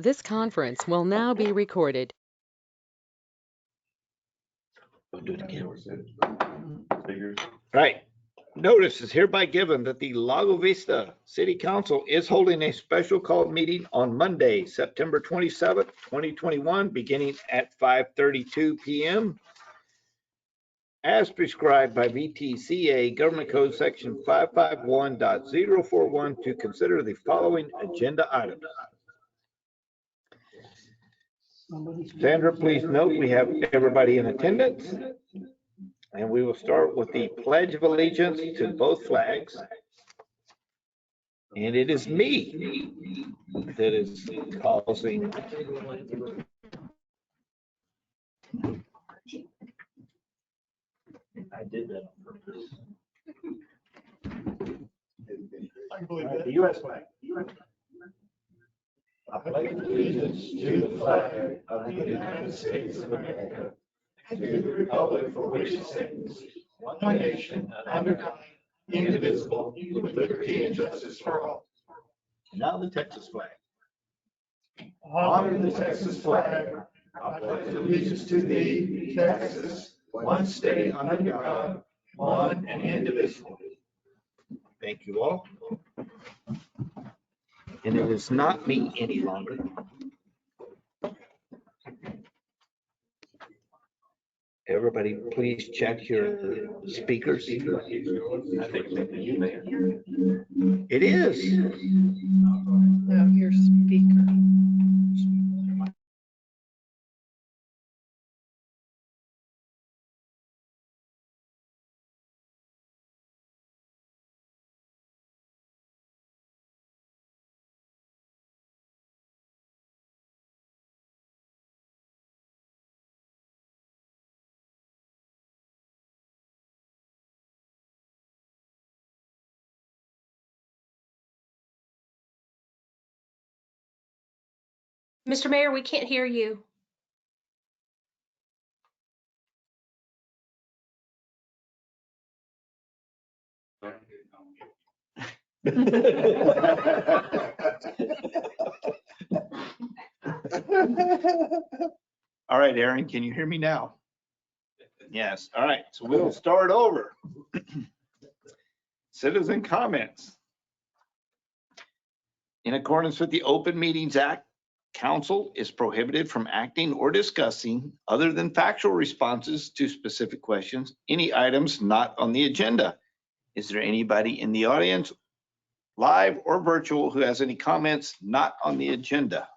This conference will now be recorded. We'll do it again. Right. Notice is hereby given that the Lago Vista City Council is holding a special called meeting on Monday, September 27th, 2021, beginning at 5:32 p.m. as prescribed by VTCA Government Code Section 551.041 to consider the following agenda items. Sandra, please note we have everybody in attendance. And we will start with the Pledge of Allegiance to both flags. And it is me that is causing. I did that on purpose. The U.S. flag. I pledge allegiance to the flag of the United States of America, and to the republic for which it stands, one nation, under God, indivisible, with liberty and justice for all. Now the Texas flag. Honor the Texas flag. I pledge allegiance to thee, Texas, one state under God, one and indivisible. Thank you all. And it is not me any longer. Everybody, please check your speakers. I think you may. It is. No, your speaker. Mr. Mayor, we can't hear you. All right, Aaron, can you hear me now? Yes. All right, so we'll start over. Citizen comments. In accordance with the Open Meetings Act, council is prohibited from acting or discussing, other than factual responses to specific questions, any items not on the agenda. Is there anybody in the audience, live or virtual, who has any comments not on the agenda?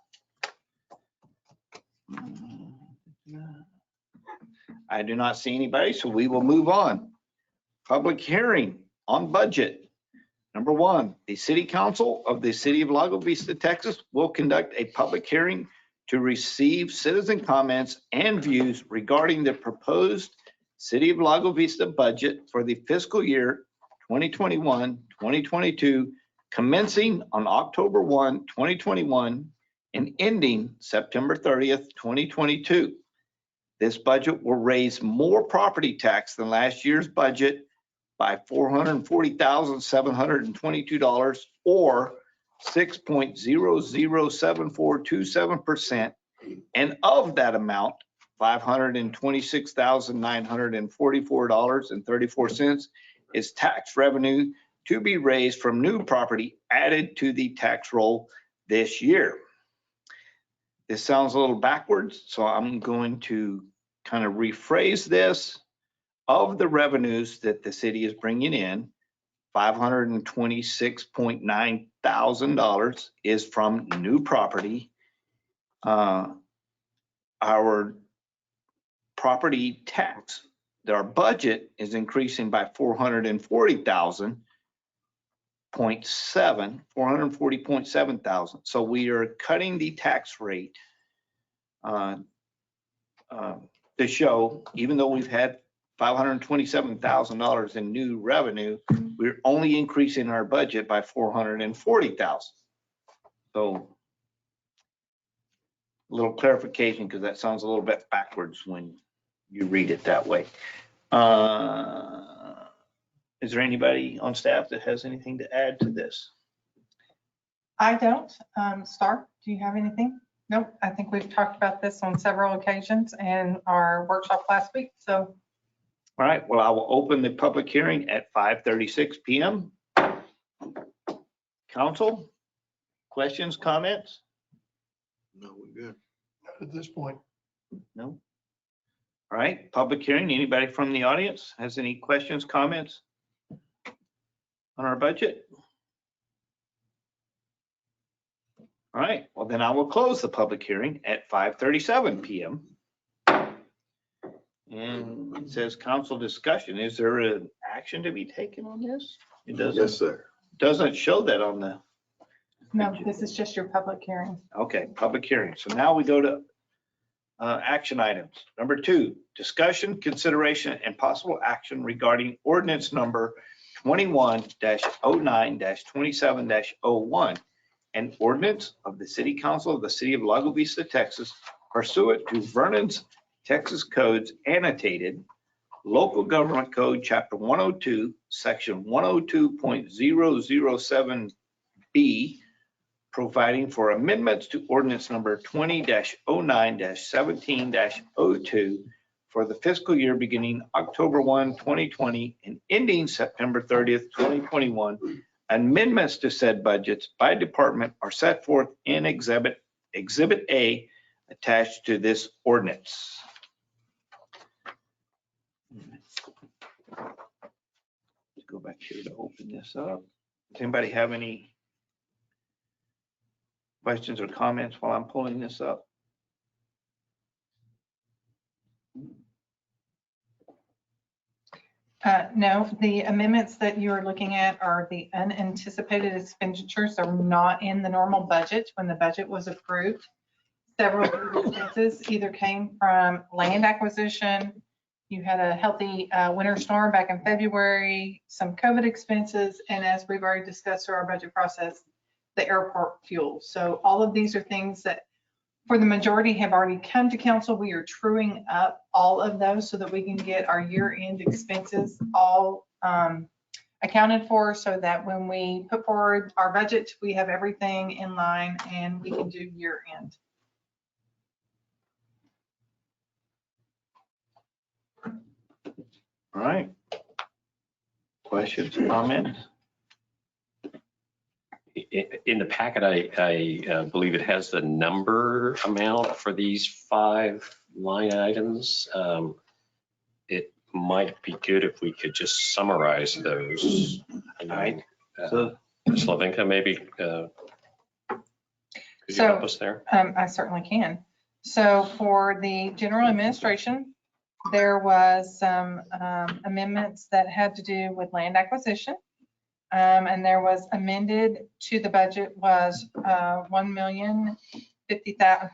I do not see anybody, so we will move on. Public hearing on budget. Number one, the City Council of the City of Lago Vista, Texas will conduct a public hearing to receive citizen comments and views regarding the proposed City of Lago Vista budget for the fiscal year 2021-2022, commencing on October 1, 2021, and ending September 30th, 2022. This budget will raise more property tax than last year's budget by $440,722, or 6.007427%. And of that amount, $526,944.34 is tax revenue to be raised from new property added to the tax roll this year. This sounds a little backwards, so I'm going to kind of rephrase this. Of the revenues that the city is bringing in, $526.9 thousand is from new property. Our property tax, our budget is increasing by $440.7 thousand. So we are cutting the tax rate to show, even though we've had $527,000 in new revenue, we're only increasing our budget by $440,000. So a little clarification, because that sounds a little bit backwards when you read it that way. Is there anybody on staff that has anything to add to this? I don't. Star, do you have anything? Nope, I think we've talked about this on several occasions in our workshop last week, so All right, well, I will open the public hearing at 5:36 PM. Council, questions, comments? No, we're good. Not at this point. No? All right, public hearing. Anybody from the audience has any questions, comments on our budget? All right, well, then I will close the public hearing at 5:37 PM. And it says council discussion. Is there an action to be taken on this? It Yes, doesn't, sir. doesn't show that on the, no, this is just your public hearing. okay, public hearing. So now we go to action items. Number 2, discussion, consideration, and possible action regarding ordinance number 21-09-27-01, an ordinance of the City Council of the City of Lago Vista, Texas, pursuant to Vernon's Texas Codes annotated Local Government Code, Chapter 102, Section 102.007B, providing for amendments to ordinance number 20-09-17-02 for the fiscal year beginning October 1, 2020 and ending September 30th, 2021. Amendments to said budgets by department are set forth in Exhibit A attached to this ordinance. Let's go back here to open this up. Does anybody have any questions or comments while I'm pulling this up? No, the amendments that you are looking at are the unanticipated expenditures. They're not in the normal budget when the budget was approved. Several of the expenses either came from land acquisition. You had a healthy winter storm back in February, some COVID expenses, and as we've already discussed through our budget process, the airport fuel. So all of these are things that for the majority have already come to council. We are truing up all of those so that we can get our year-end expenses all accounted for, so that when we put forward our budget, we have everything in line and we can do year-end. All right. Questions, comments? In the packet, I believe it has the number amount for these 5 line items. It might be good if we could just summarize those. All right. So Slavinka, maybe could you So, help us there? I certainly can. So for the general administration, there was some amendments that had to do with land acquisition. And there was amended to the budget was $1,050,000.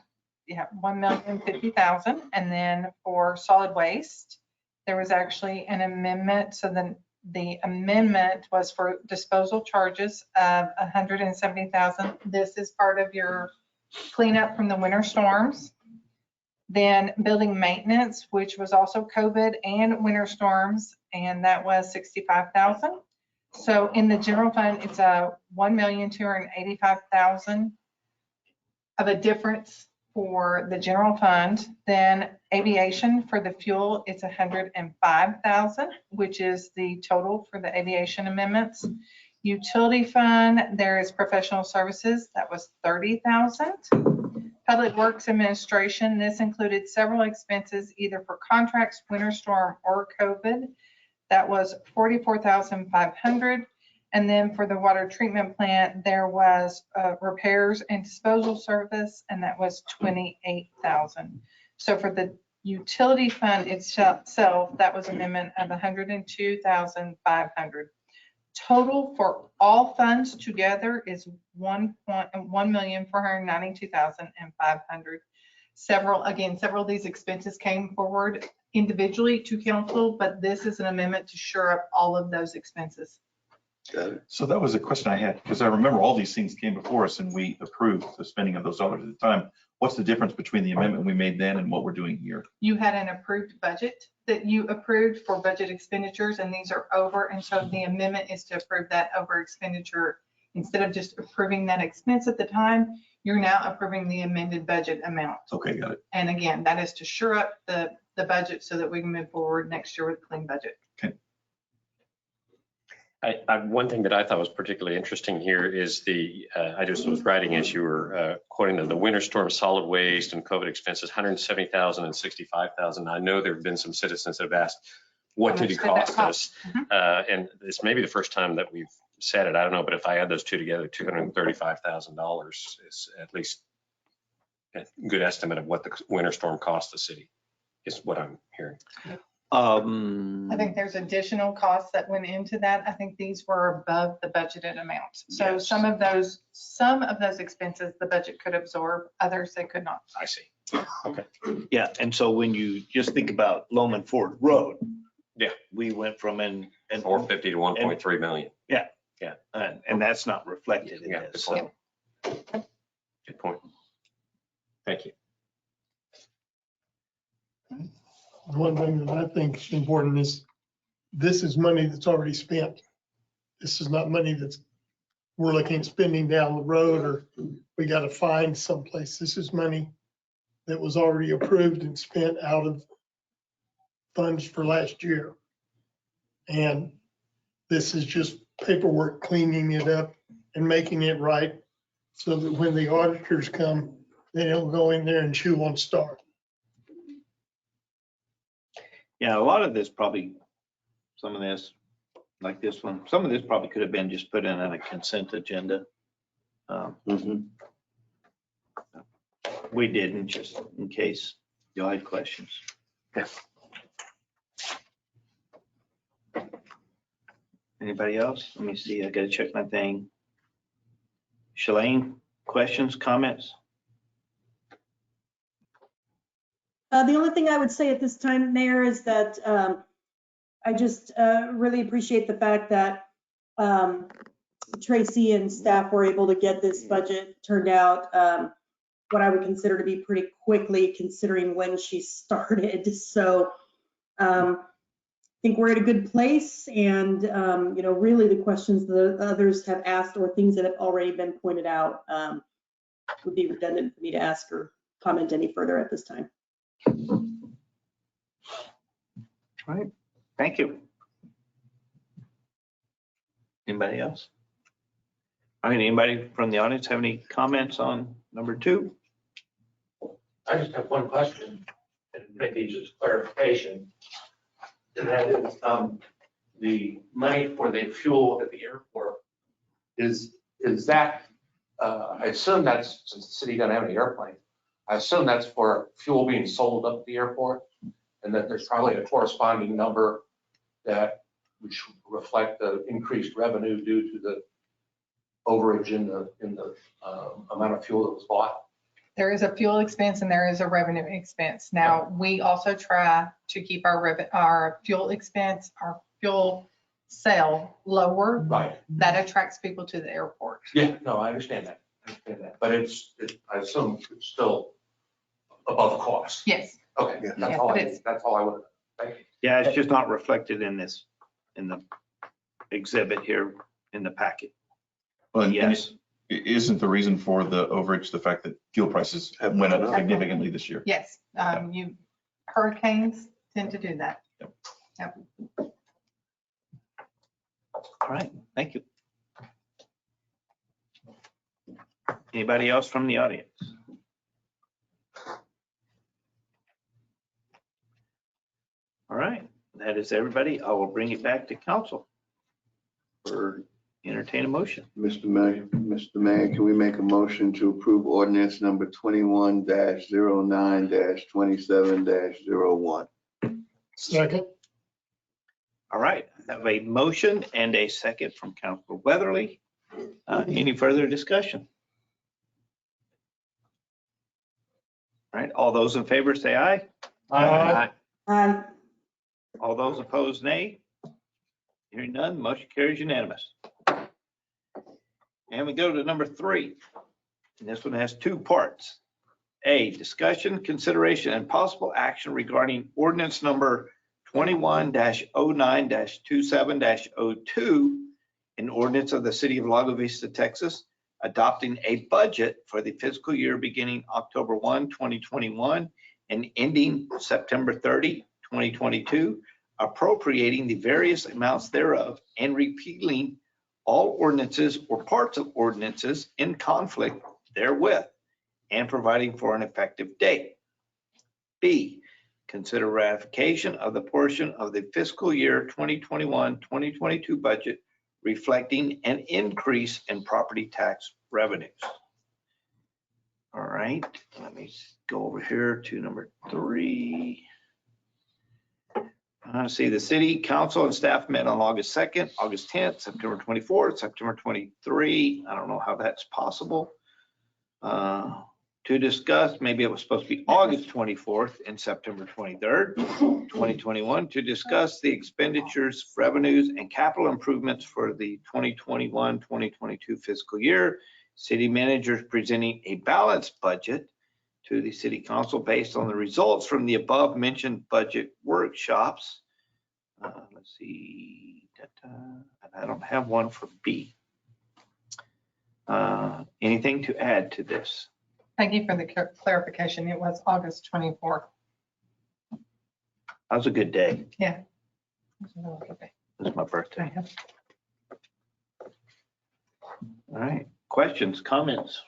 Yeah, $1,050,000. And then for solid waste, there was actually an amendment. So then the amendment was for disposal charges of $170,000. This is part of your cleanup from the winter storms. Then building maintenance, which was also COVID and winter storms, and that was $65,000. So in the general fund, it's a $1,285,000 of a difference for the general fund. Then aviation for the fuel, it's $105,000, which is the total for the aviation amendments. Utility fund, there is professional services, that was $30,000. Public Works Administration, this included several expenses either for contracts, winter storm, or COVID. That was $44,500. And then for the water treatment plant, there was repairs and disposal service, and that was $28,000. So for the utility fund itself, that was amendment of $102,500. Total for all funds together is $1,492,500. Several of these expenses came forward individually to council, but this is an amendment to shore up all of those expenses. Got it. So that was a question I had, because I remember all these things came before us and we approved the spending of those dollars at the time. What's the difference between the amendment we made then and what we're doing here? You had an approved budget that you approved for budget expenditures, and these are over. And so the amendment is to approve that over expenditure. Instead of just approving that expense at the time, You're now approving the amended budget amount. Okay, got it. And again, that is to shore up the budget so that we can move forward next year with a clean budget. One thing that I thought was particularly interesting here is I just was writing as you were quoting the winter storm solid waste and COVID expenses, 170,000 and 65,000. I know there have been some citizens that have asked, what did it cost us? And this may be the first time that we've said it. I don't know, but if I add those two together, $235,000 is at least a good estimate of what the winter storm cost the city, is what I'm hearing. I think there's additional costs that went into that. I think these were above the budgeted amount. So Yes. some of those expenses, the budget could absorb, others they could not. I see. Okay. Yeah, and so when you just think about Loman Ford Road. Yeah. We went from and 450 to 1.3 million. and that's not reflected in Yeah, this. good point. Good point. Thank you. One thing that I think is important is this is money that's already spent. This is not money that's we're looking at spending down the road or we got to find someplace. This is money that was already approved and spent out of funds for last year. And this is just paperwork, cleaning it up and making it right so that when the auditors come, they don't go in there and chew on Star. Yeah, a lot of this probably, some of this, like this one, some of this probably could have been just put in on a consent agenda. We didn't, just in case you had questions. Anybody else? Let me see, I gotta check my thing. Shalane, questions, comments? The only thing I would say at this time, Mayor, is that I just really appreciate the fact that Tracy and staff were able to get this budget turned out what I would consider to be pretty quickly, considering when she started. So I think we're at a good place, and really the questions that others have asked or things that have already been pointed out would be redundant for me to ask or comment any further at this time. All right, thank you. Anybody else? All right, anybody from the audience have any comments on number 2? I just have one question, and maybe just clarification. And that is, the money for the fuel at the airport, is that, I assume that's, since the city doesn't have any airplane, I assume that's for fuel being sold up at the airport, and that there's probably a corresponding number that which reflect the increased revenue due to the overage in the amount of fuel that was bought. There is a fuel expense and there is a revenue expense. Now, we also try to keep our fuel expense, our fuel sale lower. Right. That attracts people to the airport. Yeah, no, I understand that. But I assume it's still above cost. Yes. Okay, Yeah. that's all I would. Thank you. Yeah, it's just not reflected in this, in the exhibit here in the packet. Well, and Yes. isn't the reason for the overage the fact that fuel prices have went up significantly this year? Yes. Hurricanes tend to do that. Yep. All right, thank you. Anybody else from the audience? All right, that is everybody. I will bring it back to council for entertain a motion. Mr. Mayor, can we make a motion to approve ordinance number 21-09-27-01? Second. All right, I have a motion and a second from Councilor Weatherly. Any further discussion? All right, all those in favor say aye. Aye. All those opposed, nay. Hearing none, motion carries unanimous. And we go to number 3. And this one has 2 parts. A, discussion, consideration, and possible action regarding ordinance number 21-09-27-02, an ordinance of the city of Lago Vista, Texas, adopting a budget for the fiscal year beginning October 1, 2021 and ending September 30, 2022, appropriating the various amounts thereof and repealing all ordinances or parts of ordinances in conflict therewith and providing for an effective date. B, consider ratification of the portion of the fiscal year 2021-2022 budget reflecting an increase in property tax revenues. All right, let me go over here to number 3. See, the city council and staff met on August 2nd, August 10th, September 24th, September 23. I don't know how that's possible. To discuss, maybe it was supposed to be August 24th and September 23rd, 2021, to discuss the expenditures, revenues, and capital improvements for the 2021-2022 fiscal year. City managers presenting a balanced budget to the city council based on the results from the above mentioned budget workshops. Let's see, I don't have one for B. Anything to add to this? Thank you for the clarification. It was August 24th. That was a good day. Yeah. It was my birthday. All right, questions, comments?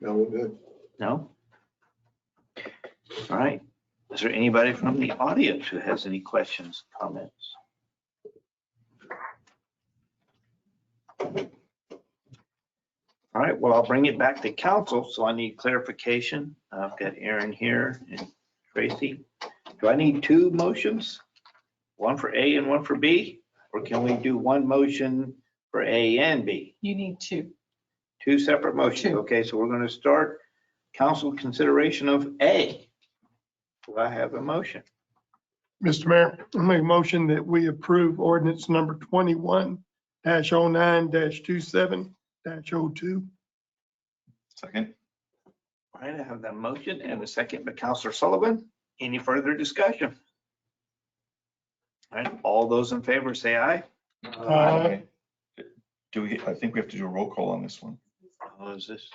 No, we're good. No? All right. Is there anybody from the audience who has any questions, comments? All right, well, I'll bring it back to council, so I need clarification. I've got Aaron here and Tracy. Do I need 2 motions? One for A and one for B? Or can we do one motion for A and B? You need 2. 2 separate motions. 2. Okay, so we're going to start council consideration of A. Do I have a motion? Mr. Mayor, I make a motion that we approve ordinance number 21-09-27-02. Second. All right, I have that motion and a second by Counselor Sullivan. Any further discussion? All right, all those in favor say aye. Aye. I think we have to do a roll call on this one. What is this?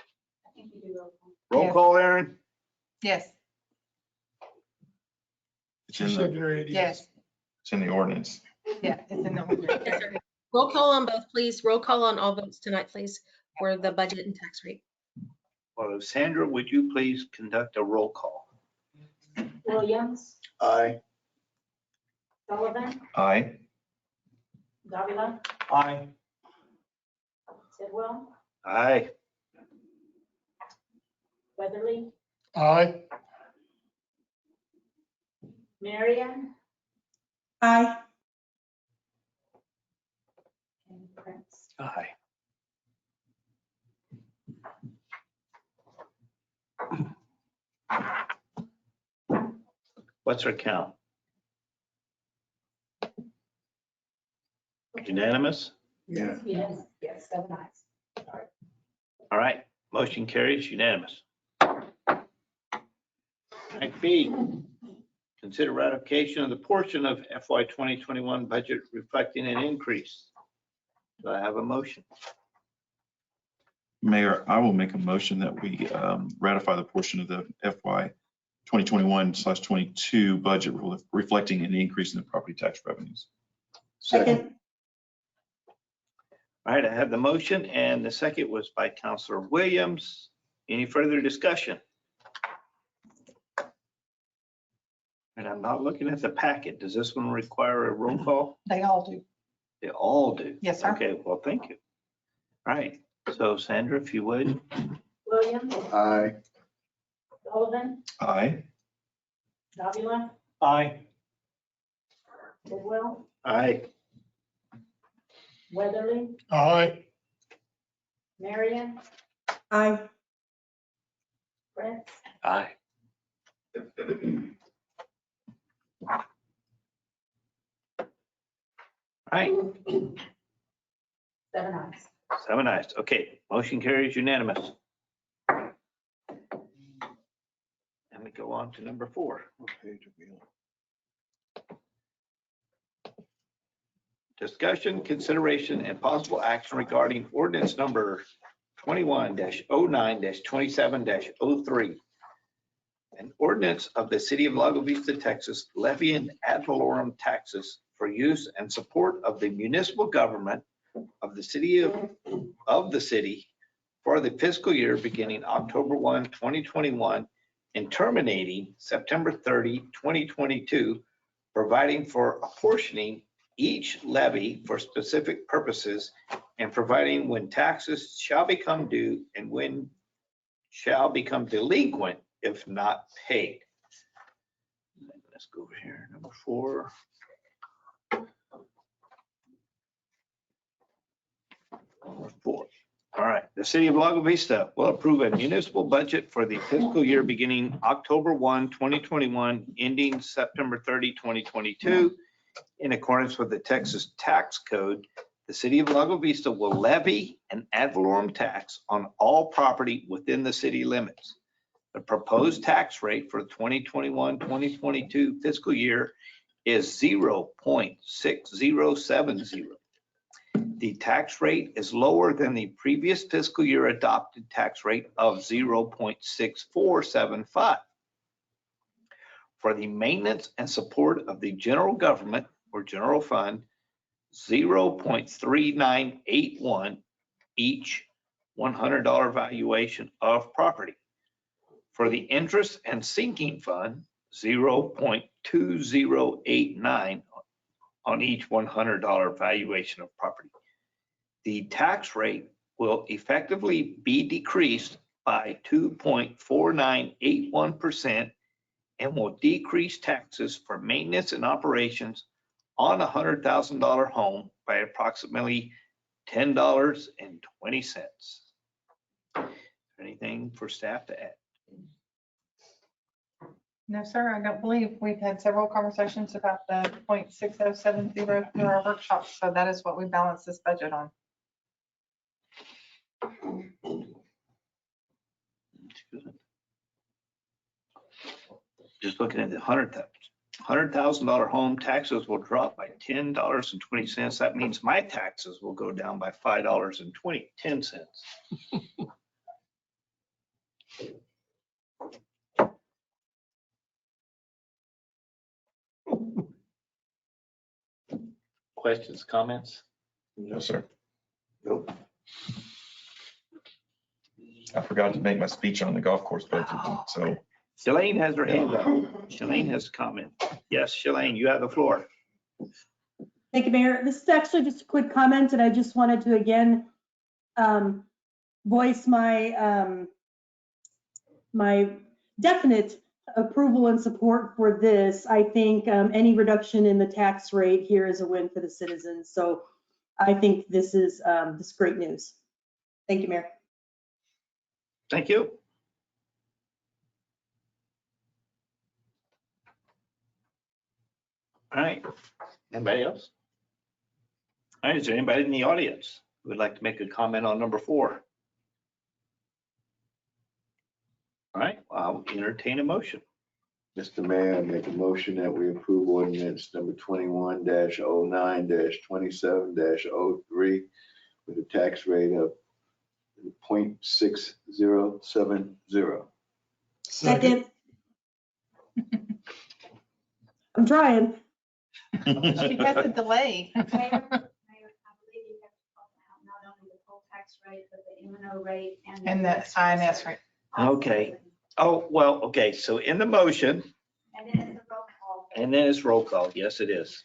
Roll call, Aaron? Yes. It's She in said the, there it is. Yes. it's in the ordinance. Yeah, it's in the order. Yes, sir. Roll call on both, please. Roll call on all votes tonight, please, for the budget and tax rate. Well, Sandra, would you please conduct a roll call? Williams, Aye. Sullivan, Aye. Davila, Aye. Tidwell, Aye. Weatherly, Aye. Marion, Aye. and Prince. Aye. What's our count? Unanimous? Yeah. Yes, yes, 7 ayes. All right, motion carries unanimous. Item B, consider ratification of the portion of FY 2021 budget reflecting an increase. Do I have a motion? Mayor, I will make a motion that we ratify the portion of the FY 2021/22 budget reflecting an increase in the property tax revenues. Second. All right, I have the motion and the second was by Counselor Williams. Any further discussion? And I'm not looking at the packet. Does this one require a roll call? They all do. They all do. Yes, sir. Okay, well, thank you. All right, so Sandra, if you would. Williams, Aye. Sullivan, Aye. Davila, Aye. Tidwell, Aye. Weatherly, Aye. Marion, Aye. Prince, Aye. All right, 7 ayes. 7 ayes. Okay, motion carries unanimous. And we go on to number 4. What page are we on? Discussion, consideration, and possible action regarding ordinance number 21-09-27-03. An ordinance of the city of Lago Vista, Texas, levying ad valorem taxes for use and support of the municipal government of the city for the fiscal year beginning October 1, 2021, and terminating September 30, 2022, providing for apportioning each levy for specific purposes, and providing when taxes shall become due and when shall become delinquent if not paid. Let's go over here, number 4. Number 4. All right, the city of Lago Vista will approve a municipal budget for the fiscal year beginning October 1, 2021, ending September 30, 2022. In accordance with the Texas Tax Code, the city of Lago Vista will levy an ad valorem tax on all property within the city limits. The proposed tax rate for 2021-2022 fiscal year is 0.6070. The tax rate is lower than the previous fiscal year adopted tax rate of 0.6475. For the maintenance and support of the general government or general fund, 0.3981 each $100 valuation of property. For the interest and sinking fund, 0.2089 on each $100 valuation of property. The tax rate will effectively be decreased by 2.4981% and will decrease taxes for maintenance and operations on a $100,000 home by approximately $10.20. Anything for staff to add? No, sir, I don't believe. We've had several conversations about the 0.6070 through our workshops, so that is what we balance this budget on. Just looking at the $100,000 home, taxes will drop by $10.20. That means my taxes will go down by $5.10. Questions, comments? No, sir. Nope. I forgot to make my speech on the golf course budget, so. Shalane has her hand up. Shalane has a comment. Yes, Shalane, you have the floor. Thank you, Mayor. This is actually just a quick comment, and I just wanted to again voice my my definite approval and support for this. I think any reduction in the tax rate here is a win for the citizens. So I think this is great news. Thank you, Mayor. Thank you. All right, anybody else? All right, is there anybody in the audience who would like to make a comment on number 4? All right, I'll entertain a motion. Mr. Mayor, I make a motion that we approve ordinance number 21-09-27-03 with a tax rate of 0.6070. Second. I'm trying. She has a delay. Mayor, I believe you have to call out not only the full tax rate, but the M&O rate And the INS rate. Okay. Oh, well, okay, so in the motion, And then it's the roll call. and then it's roll call. Yes, it is.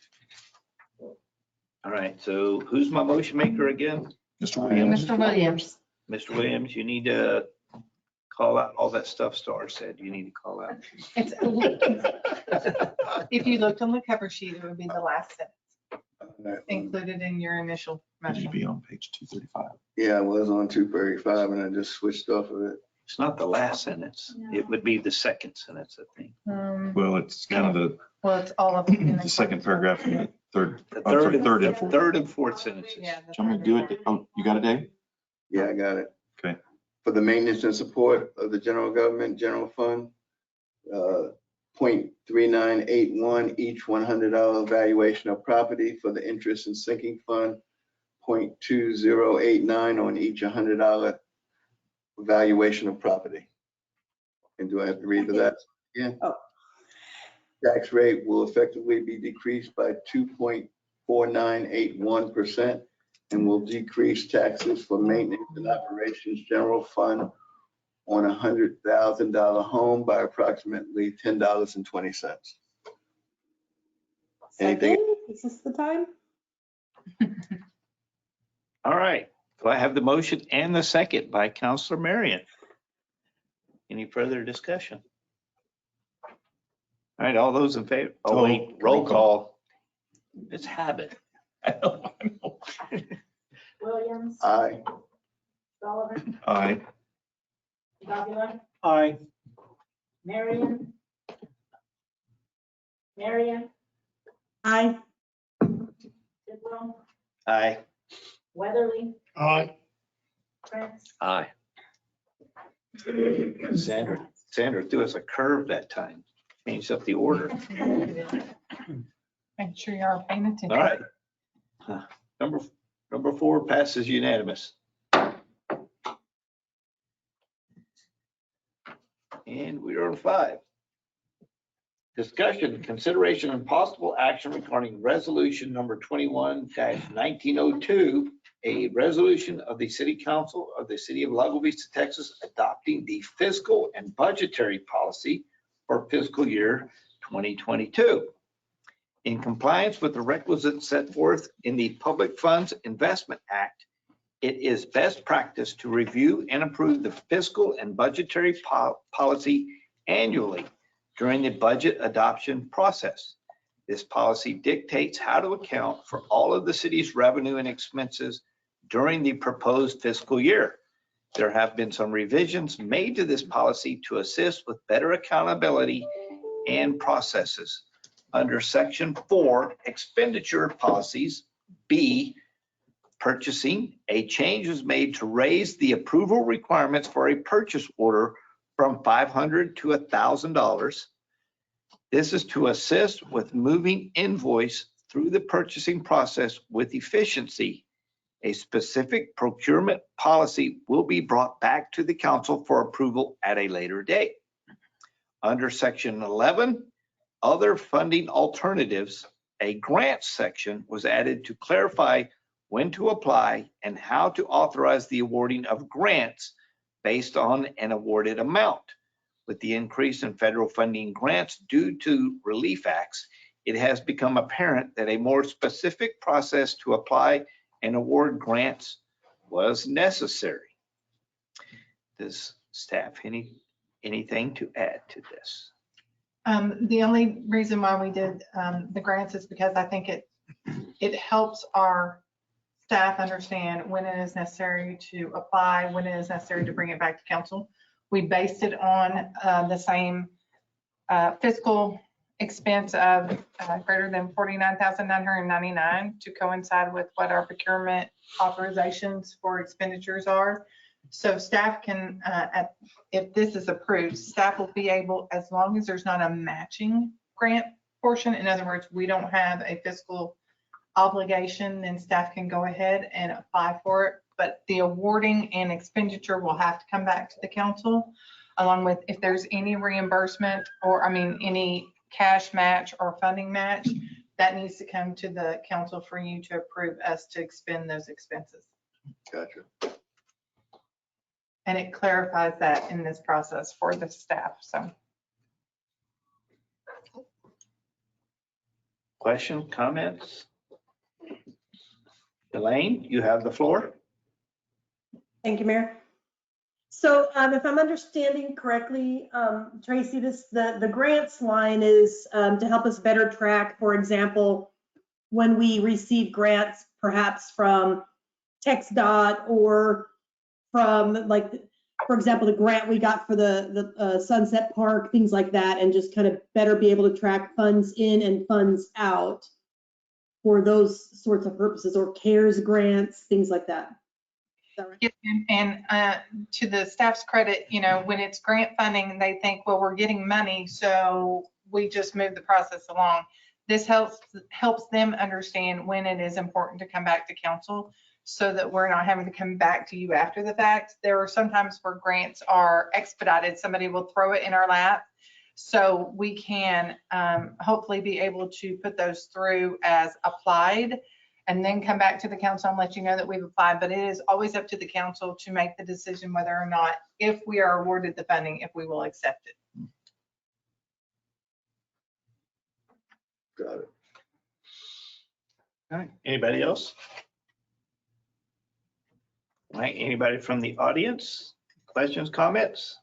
All right, so who's my motion maker again? Mr. Williams. Mr. Williams. Mr. Williams, you need to call out all that stuff Star said you need to call out. It's, if you looked on the cover sheet, it would be the last sentence included in your initial Should motion. be on page 235. Yeah, I was on 235 and I just switched off of it. It's not the last sentence. It would be the second sentence, I think. Well, it's kind of Well, it's all of it. in the second paragraph in the third, The I'm sorry, third, third and fourth. third and fourth sentences. Yeah. Do you want me to do it? Oh, you got it, Dave? Yeah, I got it. Okay. For the maintenance and support of the general government, general fund, .3981, each $100 valuation of property for the interest and sinking fund, .2089 on each $100 valuation of property. And do I have to read that again? Oh. Tax rate will effectively be decreased by 2.4981% and will decrease taxes for maintenance and operations general fund on a $100,000 home by approximately $10.20. Anything? Second? Is this the time? All right. Do I have the motion and the second by Counselor Marion? Any further discussion? All right, all those in favor? Oh, wait, roll call. It's habit. I don't know. Williams, Aye. Sullivan, Aye. Davila, Aye. Marion, Aye. Tidwell, Aye. Weatherly, Aye. Prince. Aye. Sandra threw us a curve that time. Changed up the order. Make sure you are paying attention. All right. Number 4 passes unanimous. And we are on 5. Discussion, consideration, and possible action regarding resolution number 21-1902, a resolution of the City Council of the City of Lago Vista, Texas, adopting the fiscal and budgetary policy for fiscal year 2022. In compliance with the requisites set forth in the Public Funds Investment Act, it is best practice to review and approve the fiscal and budgetary policy annually during the budget adoption process. This policy dictates how to account for all of the city's revenue and expenses during the proposed fiscal year. There have been some revisions made to this policy to assist with better accountability and processes. Under Section 4, Expenditure Policies, B, Purchasing, a change was made to raise the approval requirements for a purchase order from $500 to $1,000. This is to assist with moving invoice through the purchasing process with efficiency. A specific procurement policy will be brought back to the council for approval at a later date. Under Section 11, Other Funding Alternatives, a grant section was added to clarify when to apply and how to authorize the awarding of grants based on an awarded amount. With the increase in federal funding grants due to relief acts, it has become apparent that a more specific process to apply and award grants was necessary. Does staff anything to add to this? The only reason why we did the grants is because I think it helps our staff understand when it is necessary to apply, when it is necessary to bring it back to council. We based it on the same fiscal expense of greater than $49,999 to coincide with what our procurement authorizations for expenditures are. So staff can, if this is approved, staff will be able, as long as there's not a matching grant portion, in other words, we don't have a fiscal obligation, then staff can go ahead and apply for it. But the awarding and expenditure will have to come back to the council, along with if there's any reimbursement or, any cash match or funding match, that needs to come to the council for you to approve us to expend those expenses. Gotcha. And it clarifies that in this process for the staff, so. Question, comments? Elaine, you have the floor. Thank you, Mayor. So if I'm understanding correctly, Tracy, the grants line is to help us better track, for example, when we receive grants, perhaps from TxDOT or from, like, for example, the grant we got for the Sunset Park, things like that, and just kind of better be able to track funds in and funds out for those sorts of purposes, or CARES grants, things like that. Right? And to the staff's credit, when it's grant funding, they think, well, we're getting money, so we just move the process along. This helps them understand when it is important to come back to council so that we're not having to come back to you after the fact. There are sometimes where grants are expedited, somebody will throw it in our lap. So we can hopefully be able to put those through as applied and then come back to the council and let you know that we've applied. But it is always up to the council to make the decision whether or not, if we are awarded the funding, if we will accept it. Got it. All right, anybody else? All right, anybody from the audience? Questions, comments?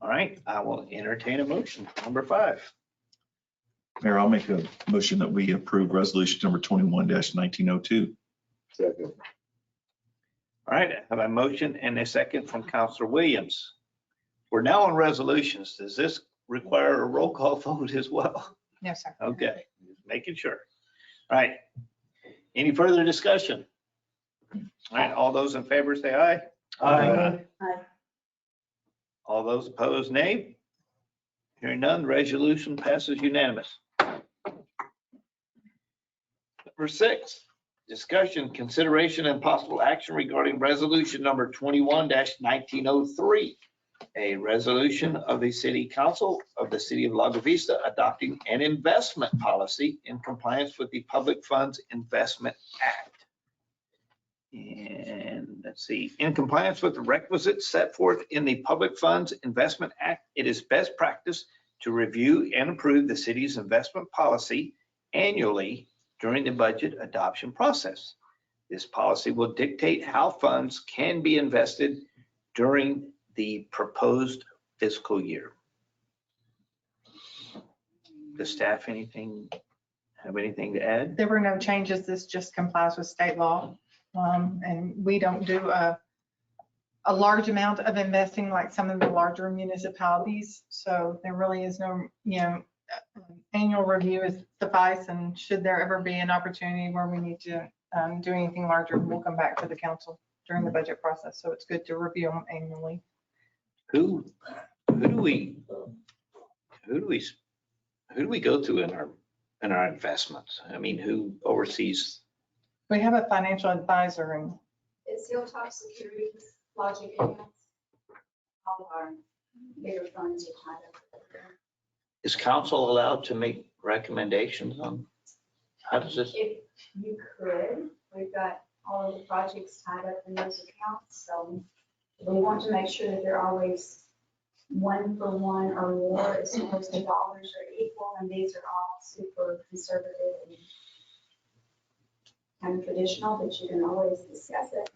All right, I will entertain a motion. Number 5. Mayor, I'll make a motion that we approve resolution number 21-1902. Second. All right, I have a motion and a second from Counselor Williams. We're now on resolutions. Does this require a roll call vote as well? No, sir. Okay, just making sure. All right, any further discussion? All right, all those in favor say aye. Aye. All those opposed, nay. Hearing none, the resolution passes unanimous. Number 6, discussion, consideration, and possible action regarding resolution number 21-1903, a resolution of the City Council of the City of Lago Vista adopting an investment policy in compliance with the Public Funds Investment Act. And let's see, in compliance with the requisites set forth in the Public Funds Investment Act, it is best practice to review and approve the city's investment policy annually during the budget adoption process. This policy will dictate how funds can be invested during the proposed fiscal year. Does staff have anything to add? There were no changes. This just complies with state law. And we don't do a large amount of investing like some of the larger municipalities. So there really is no, annual review is suffice. And should there ever be an opportunity where we need to do anything larger, we'll come back to the council during the budget process. So it's good to review them annually. Who do we go to in our investments? I mean, who oversees? We have a financial advisor and It's Hilltop Securities, Logic Accounts. All of our bigger funds are tied up there. Is council allowed to make recommendations on, how does this? If you could, we've got all of the projects tied up in those accounts, so we want to make sure that they're always 1-for-1 or more as far as the dollars are equal, and these are all super conservative and kind of traditional, but you can always discuss it.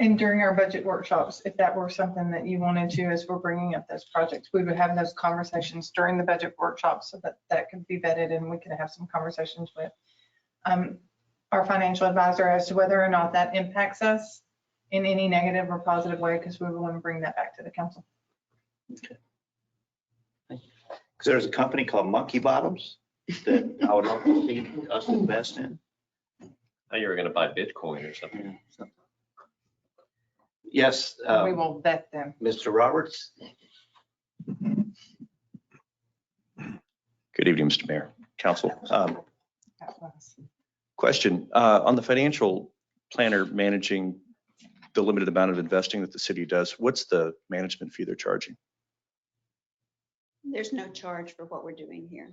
And during our budget workshops, if that were something that you wanted to, as we're bringing up those projects, we would have those conversations during the budget workshops so that that could be vetted and we could have some conversations with our financial advisor as to whether or not that impacts us in any negative or positive way, because we want to bring that back to the council. Okay. Because there's a company called Monkey Bottoms that I would love to see us invest in. Now you were going to buy Bitcoin or something. Yes, We will vet them. Mr. Roberts. Good evening, Mr. Mayor, Council. Question, on the financial planner managing the limited amount of investing that the city does, what's the management fee they're charging? There's no charge for what we're doing here.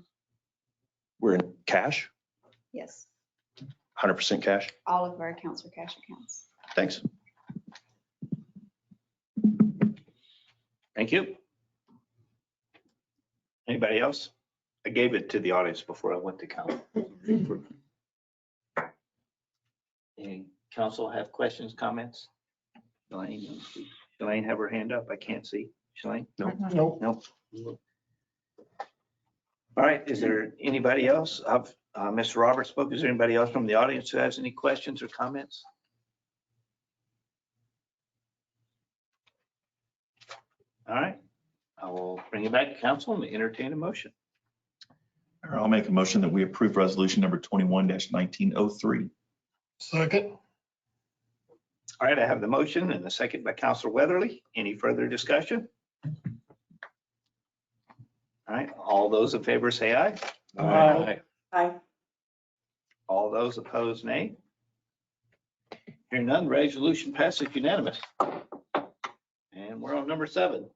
We're in cash, Yes, 100% cash? all of our accounts are cash accounts. Thanks. Thank you. Anybody else? I gave it to the audience before I went to council. Any council have questions, comments? Shalane have her hand up. I can't see. Shalane? No. Nope. Nope. All right, is there anybody else? Mr. Roberts spoke. Is there anybody else from the audience who has any questions or comments? All right, I will bring it back to council and entertain a motion. I'll make a motion that we approve resolution number 21-1903. Second. All right, I have the motion and the second by Councilor Weatherly. Any further discussion? All right, all those in favor say aye. Aye. Aye. All those opposed, nay. Hearing none, resolution passes unanimous. And we're on number 7.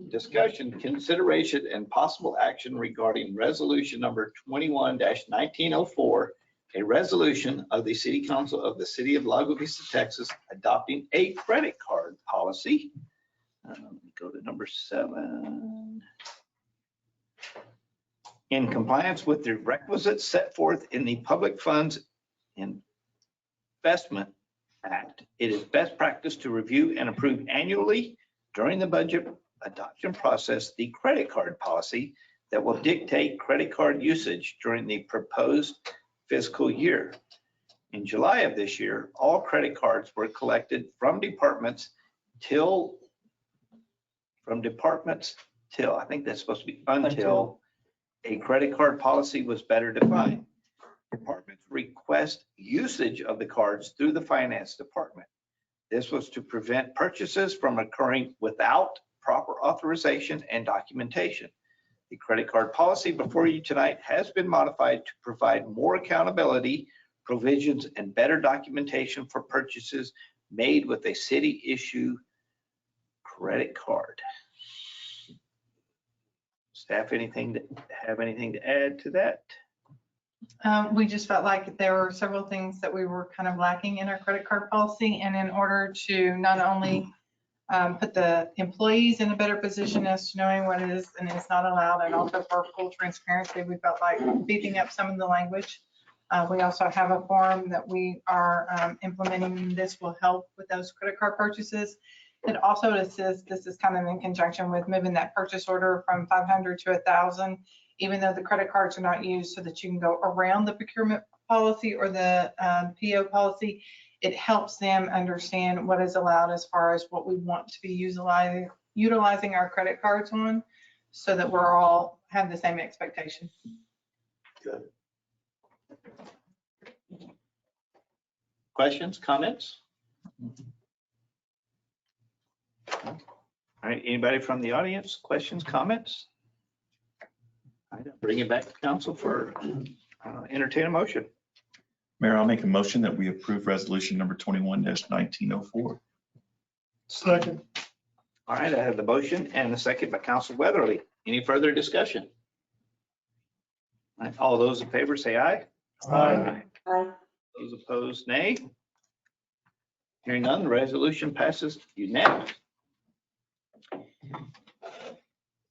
Discussion, consideration, and possible action regarding resolution number 21-1904, a resolution of the City Council of the City of Lago Vista, Texas, adopting a credit card policy. Let me go to number 7. In compliance with the requisites set forth in the Public Funds Investment Act, it is best practice to review and approve annually during the budget adoption process the credit card policy that will dictate credit card usage during the proposed fiscal year. In July of this year, all credit cards were collected from departments till, I think that's supposed to be until a credit card policy was better defined. Departments request usage of the cards through the finance department. This was to prevent purchases from occurring without proper authorization and documentation. The credit card policy before you tonight has been modified to provide more accountability, provisions, and better documentation for purchases made with a city issue credit card. Staff, have anything to add to that? We just felt like there were several things that we were kind of lacking in our credit card policy. And in order to not only put the employees in a better position as to knowing what is and is not allowed, and also for full transparency, we felt like beefing up some of the language. We also have a form that we are implementing. This will help with those credit card purchases. It also assists, this is kind of in conjunction with moving that purchase order from 500 to 1,000, even though the credit cards are not used, so that you can go around the procurement policy or the PO policy. It helps them understand what is allowed as far as what we want to be utilizing our credit cards on, so that we're all have the same expectation. Good. Questions, comments? All right, anybody from the audience? Questions, comments? All right, bring it back to council for entertain a motion. Mayor, I'll make a motion that we approve resolution number 21-1904. Second. All right, I have the motion and the second by Council Weatherly. Any further discussion? All right, all those in favor say aye. Aye. Aye. Those opposed, nay. Hearing none, the resolution passes unanimously.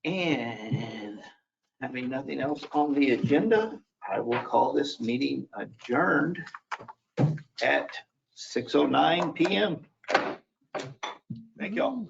And having nothing else on the agenda, I will call this meeting adjourned at 6:09 p.m. Thank you all.